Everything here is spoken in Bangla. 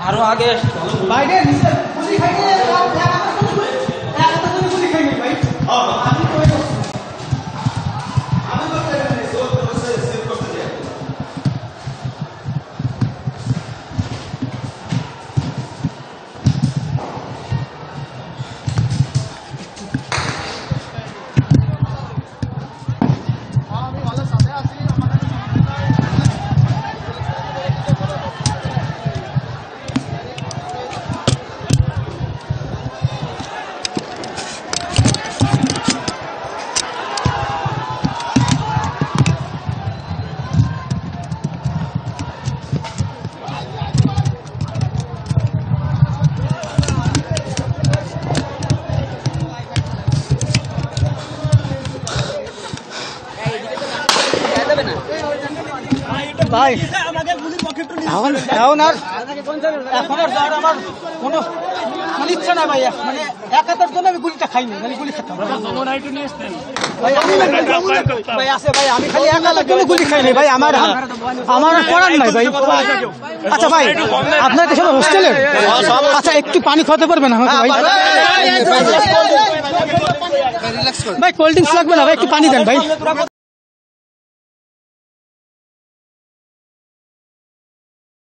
আরো আগে বাইরে নিচে গুলি খাইনি গুলি খাইনি ভাই আমি তো আমি করতে পারি জোর করে সেভ করতে যাই আমি ভালো সাথে আছি ভাই এখন আর আমার কোনো ইচ্ছা না ভাই মানে এক হাতের জন্য আমি গুলিটা খাইনি মানে গুলি খেতাম ভাই আছে ভাই আমি খালি এক হাতের জন্য গুলি খাইনি ভাই আমার করার নাই ভাই আচ্ছা ভাই আপনার কি সবাই হোস্টেলের আচ্ছা একটু পানি খাওয়াতে পারবেন আমাকে ভাই ভাই কোল্ড ড্রিঙ্কস লাগবে না ভাই একটু পানি দেন ভাই